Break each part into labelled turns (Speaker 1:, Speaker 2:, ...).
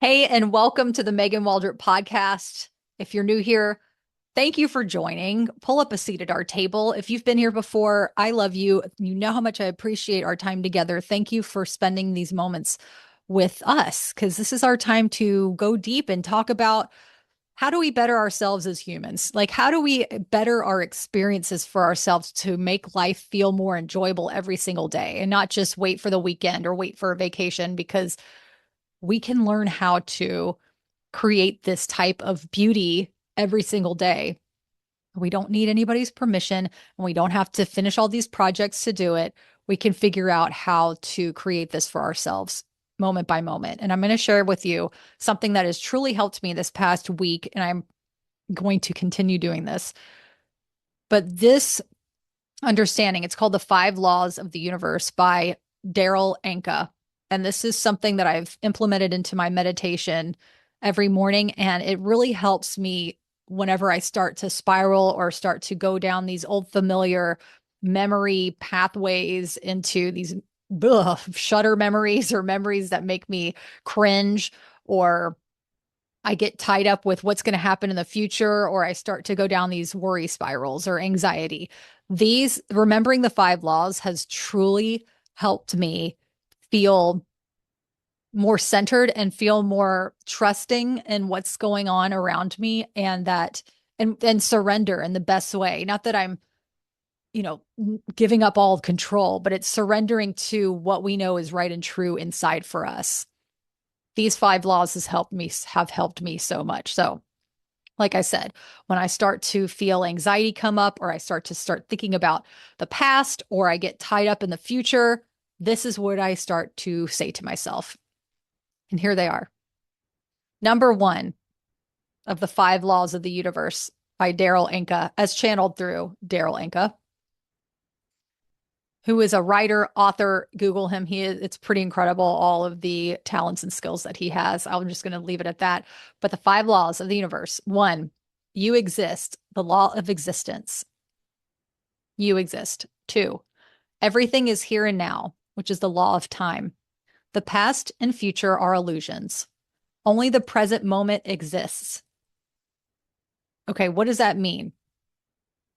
Speaker 1: Hey, and welcome to the Megan Waldrop podcast. If you're new here, thank you for joining. Pull up a seat at our table. If you've been here before, I love you. You know how much I appreciate our time together. Thank you for spending these moments with us because this is our time to go deep and talk about how do we better ourselves as humans? Like, how do we better our experiences for ourselves to make life feel more enjoyable every single day and not just wait for the weekend or wait for a vacation because we can learn how to create this type of beauty every single day. We don't need anybody's permission and we don't have to finish all these projects to do it. We can figure out how to create this for ourselves moment by moment. And I'm going to share with you something that has truly helped me this past week. And I'm going to continue doing this. But this understanding, it's called The Five Laws of the Universe by Darryl Anka. And this is something that I've implemented into my meditation every morning. And it really helps me whenever I start to spiral or start to go down these old familiar memory pathways into these shudder memories or memories that make me cringe, or I get tied up with what's going to happen in the future, or I start to go down these worry spirals or anxiety. These remembering the five laws has truly helped me feel more centered and feel more trusting in what's going on around me, and that and surrender in the best way. Not that I'm, you know, giving up all control, but it's surrendering to what we know is right and true inside for us. These five laws have helped me so much. So, like I said, when I start to feel anxiety come up, or I start thinking about the past, or I get tied up in the future, this is what I start to say to myself. And here they are. Number one of the five laws of the universe by Darryl Anka, as channeled through Darryl Anka, who is a writer, author. Google him. It's pretty incredible, all of the talents and skills that he has. I'm just going to leave it at that. But the five laws of the universe. One, you exist, the law of existence. You exist. Two, everything is here and now, which is the law of time. The past and future are illusions. Only the present moment exists. Okay, what does that mean?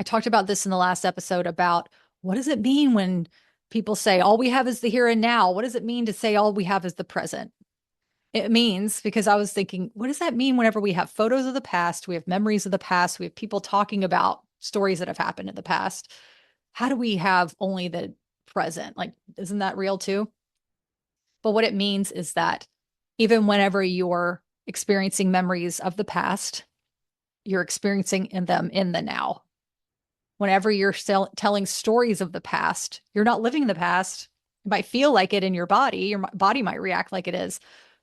Speaker 1: I talked about this in the last episode about what does it mean when people say all we have is the here and now? What does it mean to say all we have is the present? It means, because I was thinking, what does that mean whenever we have photos of the past, we have memories of the past, we have people talking about stories that have happened in the past? How do we have only the present? Like, isn't that real too? But what it means is that even whenever you're experiencing memories of the past, you're experiencing in them in the now. Whenever you're telling stories of the past, you're not living the past. It might feel like it in your body. Your body might react like it is,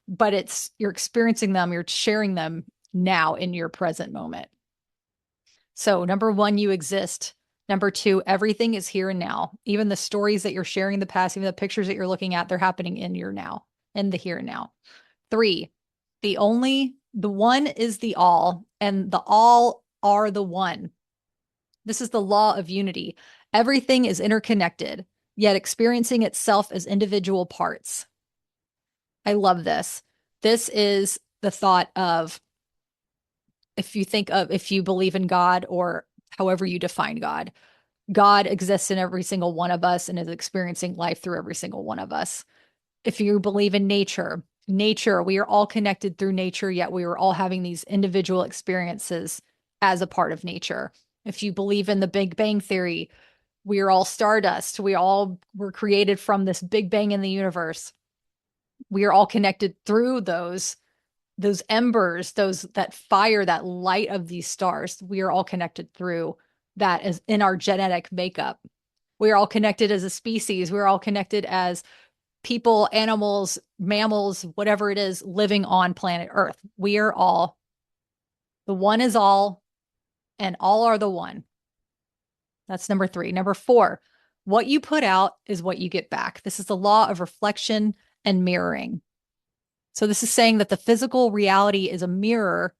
Speaker 1: but you're experiencing them, you're sharing them now in your present moment. So, number one, you exist. Number two, everything is here and now. Even the stories that you're sharing in the past, even the pictures that you're looking at, they're happening in your now, in the here and now. Three, the one is the all, and the all are the one. This is the law of unity. Everything is interconnected, yet experiencing itself as individual parts. I love this. This is the thought of, if you believe in God, or however you define God, God exists in every single one of us and is experiencing life through every single one of us. If you believe in nature, we are all connected through nature, yet we are all having these individual experiences as a part of nature. If you believe in the Big Bang Theory, we are all stardust. We all were created from this Big Bang in the universe. We are all connected through those embers, that fire, that light of these stars. We are all connected through that as in our genetic makeup. We are all connected as a species. We're all connected as people, animals, mammals, whatever it is, living on planet Earth. We are all, the one is all, and all are the one. That's number three. Number four, what you put out is what you get back. This is the law of reflection and mirroring. So, this is saying that the physical reality is a mirror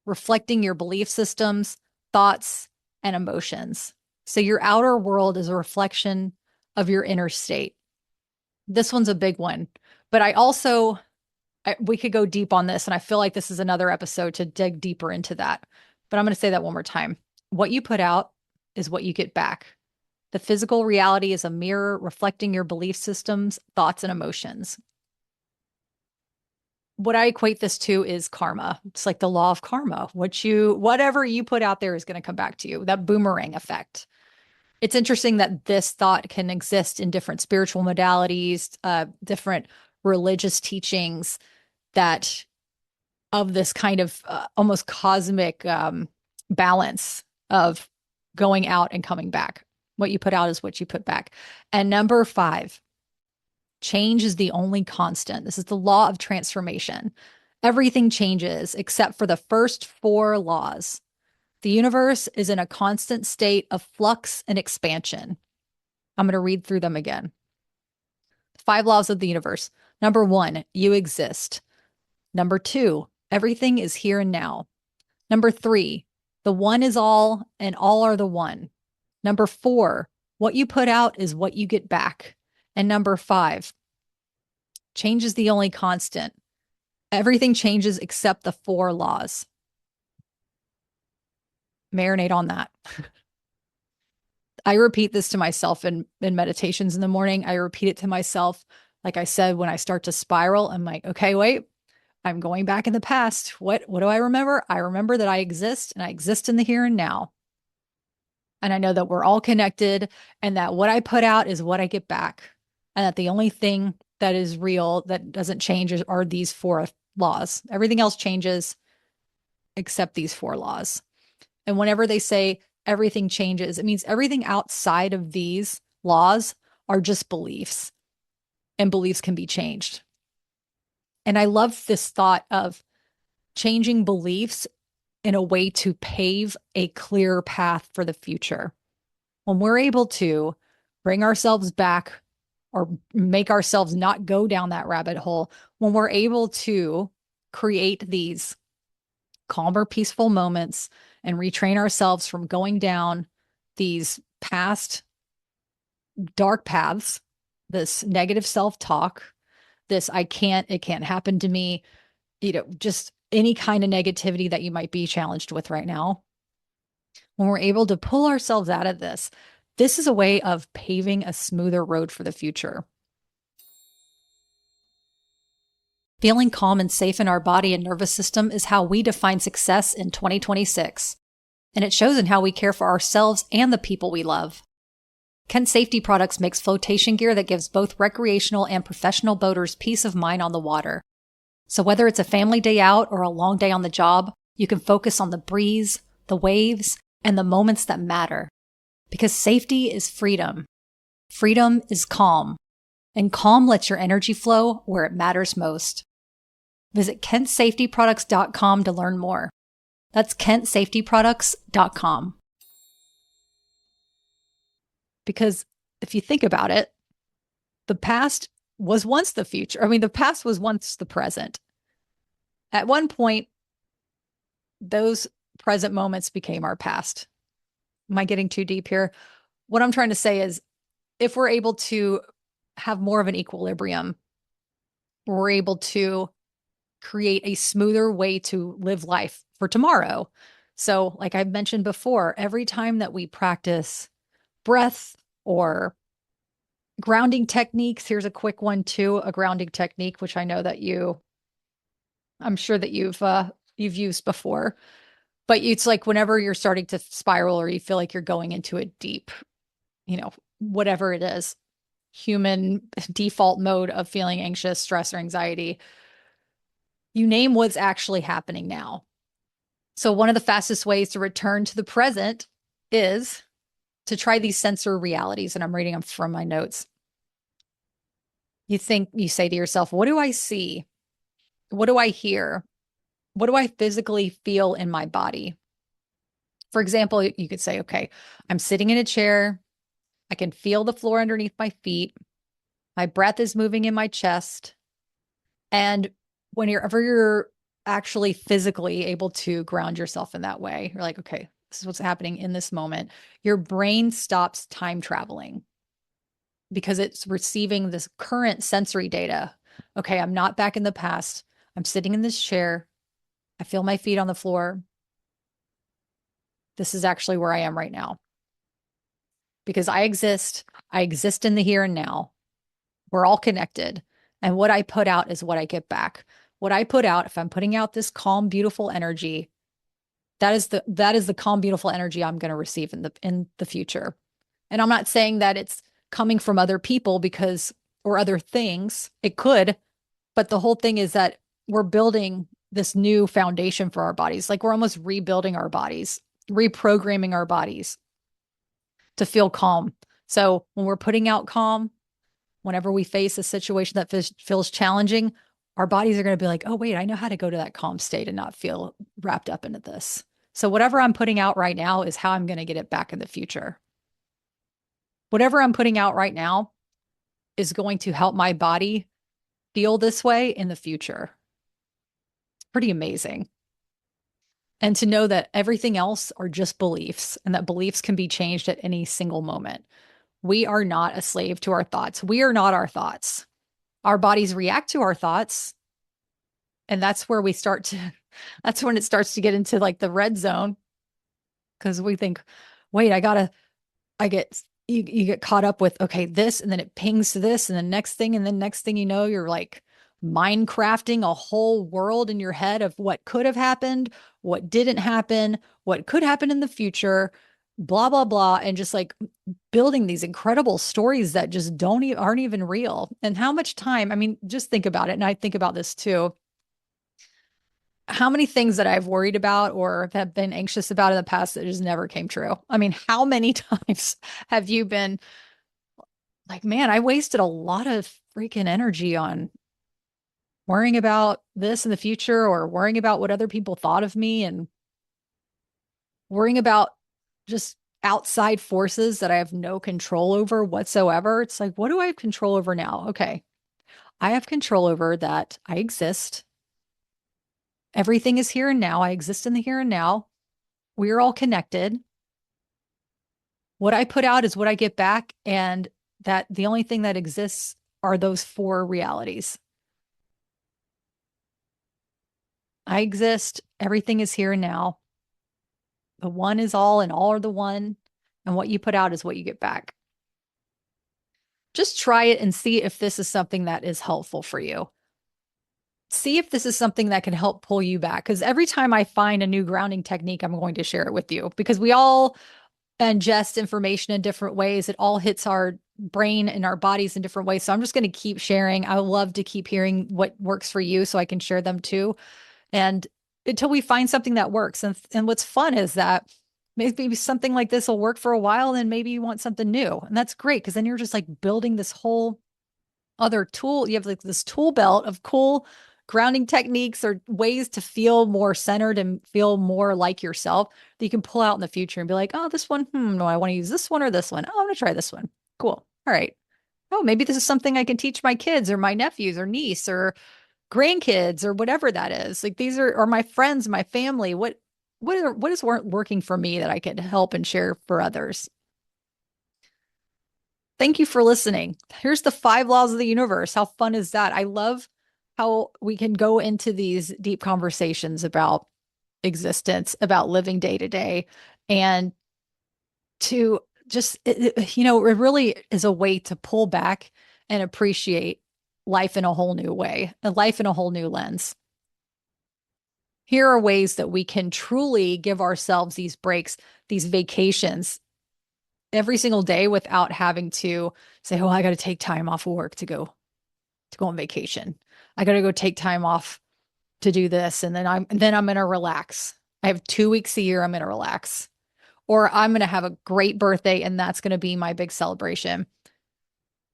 Speaker 1: reflecting your belief systems, thoughts, and emotions. So, your outer world is a reflection of your inner state. This one's a big one, but I we could go deep on this, and I feel like this is another episode to dig deeper into that. But I'm going to say that one more time. What you put out is what you get back. The physical reality is a mirror reflecting your belief systems, thoughts, and emotions. What I equate this to is karma. It's like the law of karma. Whatever you put out there is going to come back to you. That boomerang effect. It's interesting that this thought can exist in different spiritual modalities, different religious teachings that of this kind of almost cosmic balance of going out and coming back. What you put out is what you put back. And number 5, change is the only constant. This is the law of transformation. Everything changes except for the first 4 laws. The universe is in a constant state of flux and expansion. I'm going to read through them again. 5 laws of the universe. Number 1, you exist. Number 2, everything is here and now. Number 3, the one is all and all are the one. Number 4, what you put out is what you get back. And number 5, change is the only constant. Everything changes except the 4 laws. Marinate on that. I repeat this to myself in meditations in the morning. I repeat it to myself. Like I said, when I start to spiral, I'm like, okay, wait, I'm going back in the past. What do I remember? I remember that I exist, and I exist in the here and now. And I know that we're all connected, and that what I put out is what I get back. And that the only thing that is real that doesn't change are these 4 laws. Everything else changes except these 4 laws. And whenever they say everything changes, it means everything outside of these laws are just beliefs, and beliefs can be changed. And I love this thought of changing beliefs in a way to pave a clear path for the future. When we're able to bring ourselves back or make ourselves not go down that rabbit hole, when we're able to create these calmer, peaceful moments and retrain ourselves from going down these past dark paths, this negative self-talk, this it can't happen to me, just any kind of negativity that you might be challenged with right now. When we're able to pull ourselves out of this is a way of paving a smoother road for the future. Feeling calm and safe in our body and nervous system is how we define success in 2026. And it shows in how we care for ourselves and the people we love. Kent Safety Products makes flotation gear that gives both recreational and professional boaters peace of mind on the water. So whether it's a family day out or a long day on the job, you can focus on the breeze, the waves, and the moments that matter. Because safety is freedom. Freedom is calm. And calm lets your energy flow where it matters most. Visit KentSafetyProducts.com to learn more. That's KentSafetyProducts.com. Because if you think about it, the past was once the future. I mean, the past was once the present. At one point, those present moments became our past. Am I getting too deep here? What I'm trying to say is, if we're able to have more of an equilibrium, we're able to create a smoother way to live life for tomorrow. So, like I mentioned before, every time that we practice breath or grounding techniques, here's a quick one too, a grounding technique, which I know that I'm sure that you've used before. But it's like whenever you're starting to spiral or you feel like you're going into a deep, whatever it is, human default mode of feeling anxious, stress, or anxiety, you name what's actually happening now. So one of the fastest ways to return to the present is to try these sensory realities. And I'm reading them from my notes. You say to yourself, what do I see? What do I hear? What do I physically feel in my body? For example, you could say, okay, I'm sitting in a chair. I can feel the floor underneath my feet. My breath is moving in my chest. And whenever you're actually physically able to ground yourself in that way, you're like, okay, this is what's happening in this moment. Your brain stops time traveling because it's receiving this current sensory data. Okay, I'm not back in the past. I'm sitting in this chair. I feel my feet on the floor. This is actually where I am right now because I exist. I exist in the here and now. We're all connected. And what I put out is what I get back. What I put out, if I'm putting out this calm, beautiful energy, that is the calm, beautiful energy I'm going to receive in the future. And I'm not saying that it's coming from other people because or other things. It could, but the whole thing is that we're building this new foundation for our bodies. Like we're almost rebuilding our bodies, reprogramming our bodies to feel calm. So when we're putting out calm, whenever we face a situation that feels challenging, our bodies are going to be like, oh, wait, I know how to go to that calm state and not feel wrapped up into this. So whatever I'm putting out right now is how I'm going to get it back in the future. Whatever I'm putting out right now is going to help my body feel this way in the future. It's pretty amazing. And to know that everything else are just beliefs and that beliefs can be changed at any single moment. We are not a slave to our thoughts. We are not our thoughts. Our bodies react to our thoughts. And that's where we start to, that's when it starts to get into like the red zone because we think, wait, I get, you get caught up with, okay, this, and then it pings to this, and the next thing, and then next thing you know, you're like Minecrafting a whole world in your head of what could have happened, what didn't happen, what could happen in the future, blah, blah, blah. And just like building these incredible stories that just aren't even real. And how much time, I mean, just think about it. And I think about this too. How many things that I've worried about or have been anxious about in the past that just never came true? I mean, how many times have you been like, man, I wasted a lot of freaking energy on worrying about this in the future or worrying about what other people thought of me and worrying about just outside forces that I have no control over whatsoever. It's like, what do I have control over now? Okay. I have control over that I exist. Everything is here and now. I exist in the here and now. We are all connected. What I put out is what I get back. And that the only thing that exists are those four realities. I exist. Everything is here and now. The one is all and all are the one. And what you put out is what you get back. Just try it and see if this is something that is helpful for you. See if this is something that can help pull you back. Because every time I find a new grounding technique, I'm going to share it with you because we all ingest information in different ways. It all hits our brain and our bodies in different ways. So I'm just going to keep sharing. I love to keep hearing what works for you so I can share them too. And until we find something that works. And what's fun is that maybe something like this will work for a while, and then maybe you want something new. And that's great because then you're just like building this whole other tool. You have like this tool belt of cool grounding techniques or ways to feel more centered and feel more like yourself that you can pull out in the future and be like, oh, this one, no, I want to use this one or this one. Oh, I'm going to try this one. Cool. All right. Oh, maybe this is something I can teach my kids or my nephews or niece or grandkids or whatever that is. Like these are, or my friends, my family. What is working for me that I can help and share for others? Thank you for listening. Here's the 5 laws of the universe. How fun is that? I love how we can go into these deep conversations about existence, about living day to day, and to just, it really is a way to pull back and appreciate life in a whole new way, and life in a whole new lens. Here are ways that we can truly give ourselves these breaks, these vacations every single day without having to say, oh, I got to take time off of work to go on vacation. I got to go take time off to do this. And then I'm going to relax. I have 2 weeks a year. I'm going to relax, or I'm going to have a great birthday. And that's going to be my big celebration.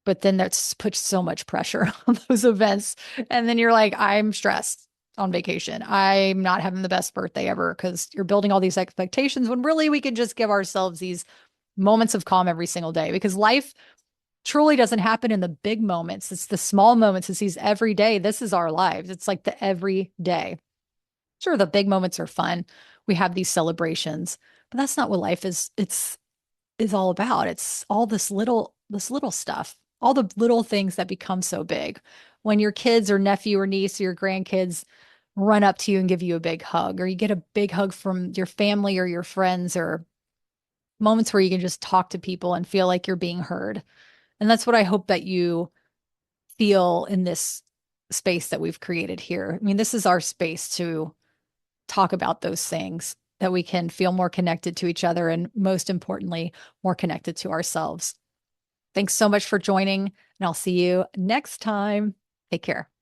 Speaker 1: But then that's puts so much pressure on those events. And then you're like, I'm stressed on vacation. I'm not having the best birthday ever because you're building all these expectations when really we could just give ourselves these moments of calm every single day because life truly doesn't happen in the big moments. It's the small moments. It's these every day. This is our lives. It's like the everyday. Sure, the big moments are fun. We have these celebrations, but that's not what life is all about. It's all this little stuff, all the little things that become so big. When your kids or nephew or niece or your grandkids run up to you and give you a big hug, or you get a big hug from your family or your friends, or moments where you can just talk to people and feel like you're being heard. And that's what I hope that you feel in this space that we've created here. I mean, this is our space to talk about those things that we can feel more connected to each other and, most importantly, more connected to ourselves. Thanks so much for joining, and I'll see you next time. Take care.